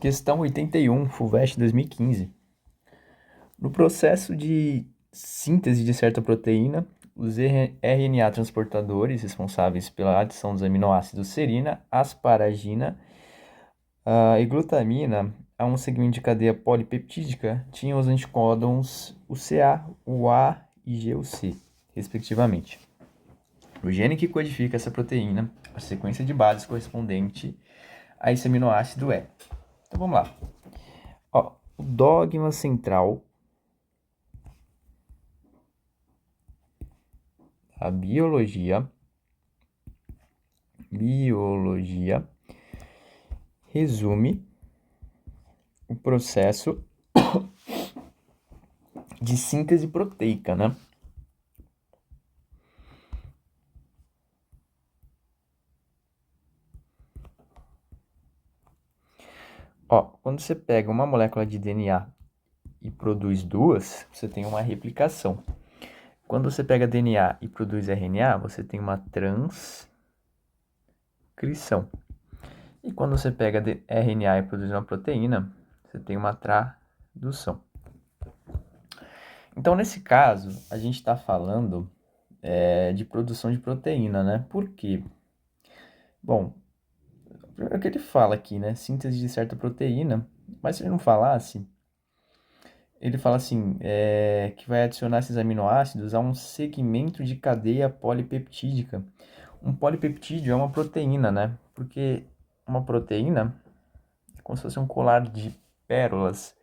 Questão 81, FUVEST 2015. No processo de síntese de certa proteína, os RNA transportadores responsáveis pela adição dos aminoácidos serina, asparagina e glutamina a um segmento de cadeia polipeptídica tinham os anticódons o CA, o A e G, o C, respectivamente. O gene que codifica essa proteína, a sequência de bases correspondente a esse aminoácido é. Então vamos lá. Ó, o dogma central da biologia resume o processo de síntese proteica, né? Ó, quando você pega uma molécula de DNA e produz duas, você tem uma replicação. Quando você pega DNA e produz RNA, você tem uma transcrição. E quando você pega RNA e produz uma proteína, você tem uma tradução. Então, nesse caso, a gente está falando de produção de proteína, né? Por quê? Bom, primeiro que ele fala aqui, né? Síntese de certa proteína, mas se ele não falasse, ele fala assim, que vai adicionar esses aminoácidos a um segmento de cadeia polipeptídica. Um polipeptídeo é uma proteína, né? Porque uma proteína é como se fosse um colar de pérolas.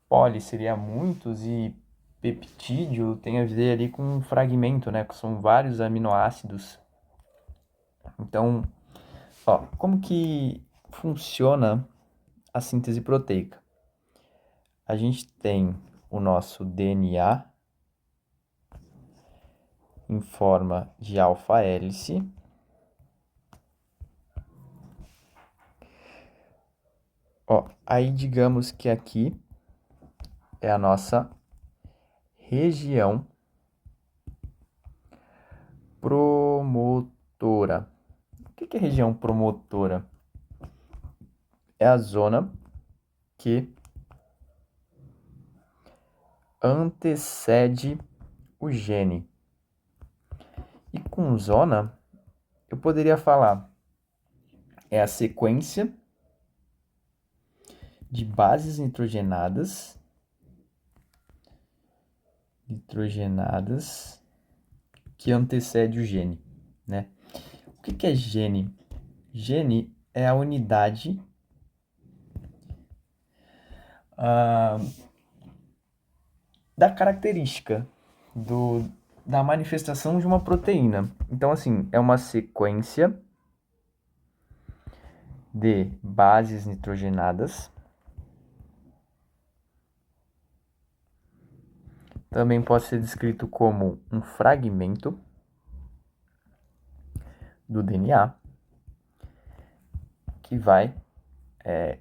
Poli seria muitos e peptídeo tem a ver ali com um fragmento, né? Que são vários aminoácidos. Então, ó, como que funciona a síntese proteica? A gente tem o nosso DNA em forma de alfa-hélice. Ó, aí digamos que aqui é a nossa região promotora. O que é região promotora? É a zona que antecede o gene. E com zona, eu poderia falar, é a sequência de bases nitrogenadas que antecede o gene, né? O que é gene? Gene é a unidade da característica da manifestação de uma proteína. Então, assim, é uma sequência de bases nitrogenadas. Também pode ser descrito como um fragmento do DNA que vai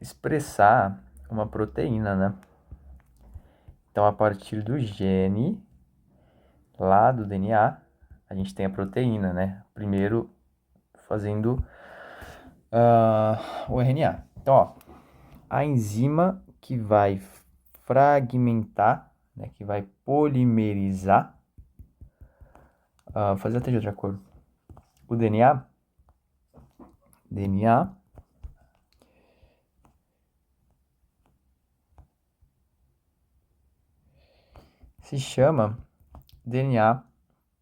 expressar uma proteína, né? Então, a partir do gene lá do DNA, a gente tem a proteína, né? Primeiro fazendo o RNA. Então, ó, a enzima que vai fragmentar, né, que vai polimerizar, fazer até de outra cor, o DNA se chama DNA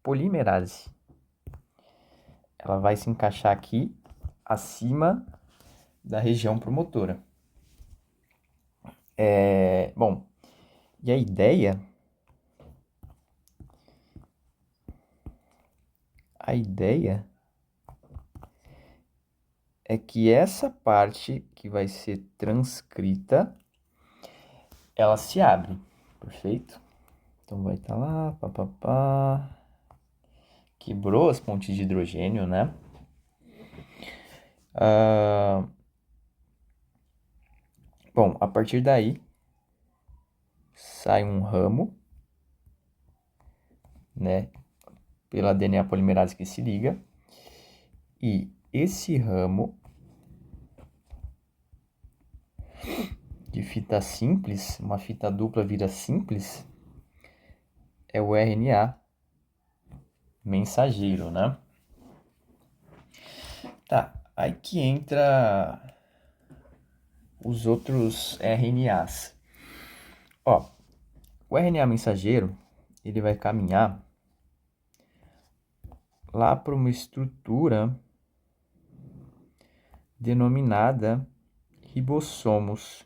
polimerase. Ela vai se encaixar aqui acima da região promotora. Bom, e a ideia é que essa parte que vai ser transcrita, ela se abre, perfeito? Então vai estar lá, papapá, quebrou as pontes de hidrogênio, né? Bom, a partir daí, sai um ramo, né? Pela DNA polimerase que se liga. E esse ramo fita simples, uma fita dupla vira simples, é o RNA mensageiro, né? Tá, aí que entra os outros RNAs. Ó, o RNA mensageiro, ele vai caminhar lá para uma estrutura denominada ribossomos. O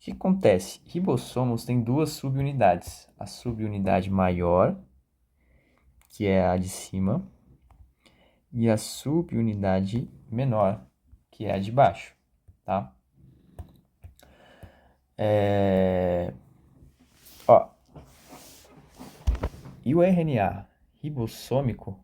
que acontece? Ribossomos tem duas subunidades. A subunidade maior, que é a de cima, e a subunidade menor, que é a de baixo, tá? Ó, e o RNA ribossômico,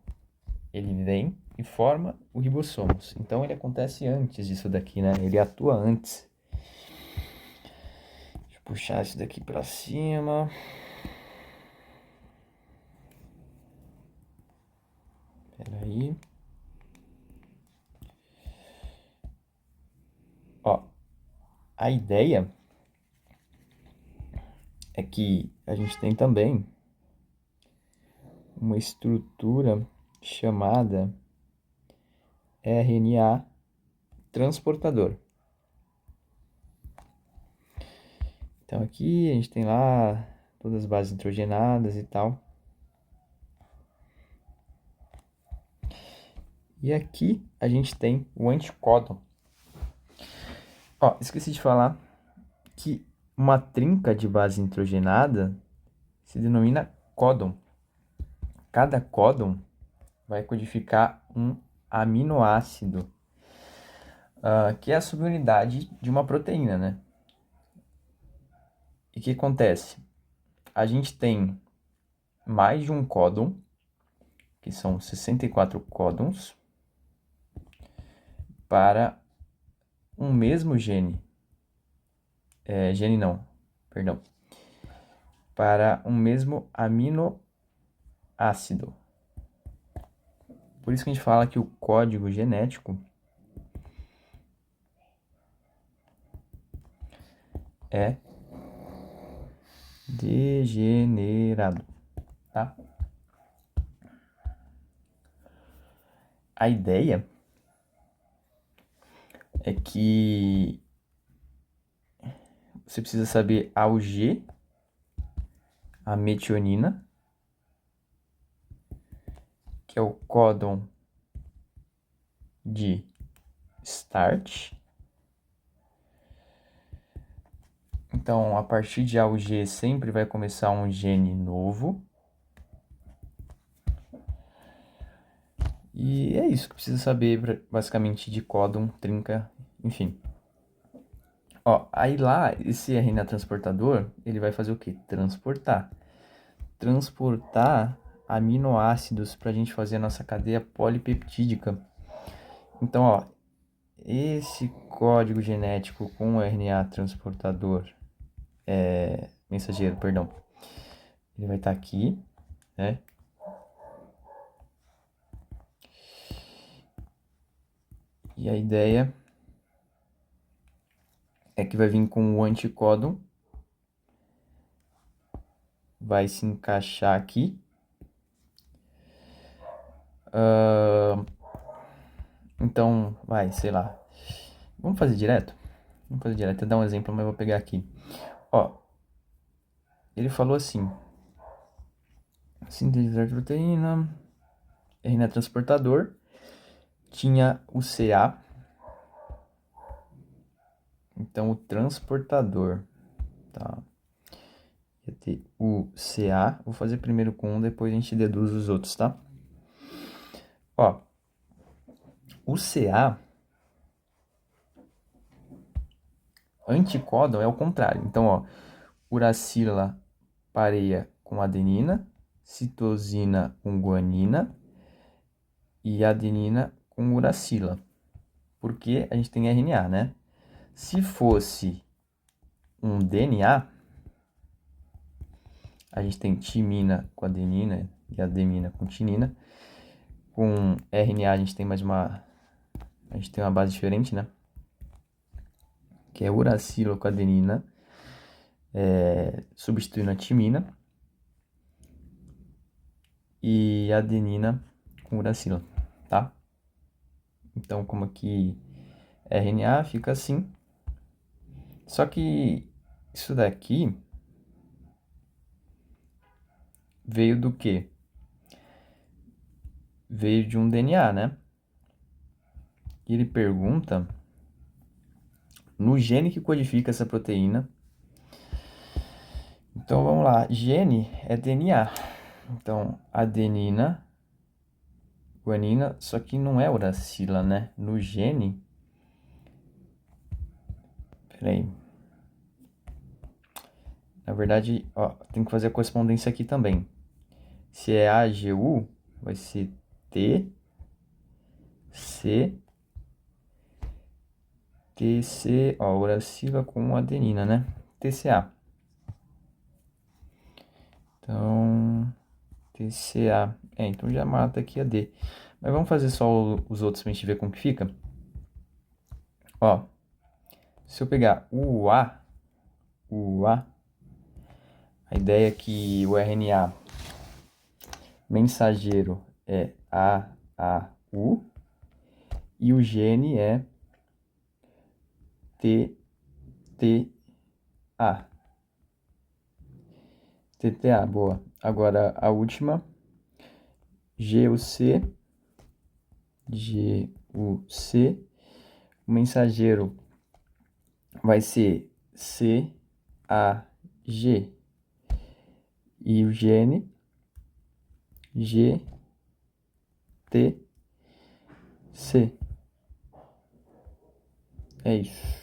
ele vem e forma o ribossomos. Então ele acontece antes disso daqui, né? Ele atua antes. Deixa eu puxar isso daqui para cima. Espera aí. Ó, a ideia é que a gente tem também uma estrutura chamada RNA transportador. Então aqui a gente tem lá todas as bases nitrogenadas e tal. E aqui a gente tem o anticódon. Ó, esqueci de falar que uma trinca de base nitrogenada se denomina códon. Cada códon vai codificar um aminoácido, que é a subunidade de uma proteína, né? E o que acontece? A gente tem mais de um códon, que são 64 códons, para um mesmo gene. Gene não, perdão. Para um mesmo aminoácido. Por isso que a gente fala que o código genético é degenerado, tá? A ideia é que você precisa saber a UG, a metionina, que é o códon de start. Então, a partir de AUG sempre vai começar um gene novo. E é isso que precisa saber, basicamente, de códon, trinca, enfim. Ó, aí lá, esse RNA transportador, ele vai fazer o quê? Transportar aminoácidos para a gente fazer a nossa cadeia polipeptídica. Então, ó, esse código genético com o RNA transportador, mensageiro, perdão, ele vai estar aqui, né? E a ideia é que vai vir com o anticódon, vai se encaixar aqui. Então, vai, sei lá. Vamos fazer direto? Vamos fazer direto. Eu vou dar um exemplo, mas eu vou pegar aqui. Ó, ele falou assim: síntese de proteína, RNA transportador, tinha o CA. Então, o transportador, tá? Ia ter o CA. Vou fazer primeiro com um, depois a gente deduz os outros, tá? Ó, o CA anticódon é o contrário. Então, ó, uracila pareia com adenina, citosina com guanina e adenina com uracila. Porque a gente tem RNA, né? Se fosse um DNA, a gente tem timina com adenina e adenina com tinina. Com RNA a gente tem mais uma... A gente tem uma base diferente, né? que é uracilo com adenina, substituindo a timina, e adenina com uracilo, tá? Então, como aqui RNA fica assim. Só que isso daqui veio do quê? Veio de um DNA, né? E ele pergunta no gene que codifica essa proteína. Então vamos lá, gene é DNA. Então, adenina, guanina, só que não é uracila, né? No gene. Peraí. Na verdade, ó, tem que fazer a correspondência aqui também. Se é AGU, vai ser T, C, TC, ó, uracila com adenina, né? TCA. Então, TCA. Então já mata aqui a D. Mas vamos fazer só os outros pra gente ver como que fica. Ó, se eu pegar o A, a ideia é que o RNA mensageiro é AAU e o gene é TTA. TTA, boa. Agora a última, GUC, GUC, o mensageiro vai ser CAG e o gene GTC. É isso.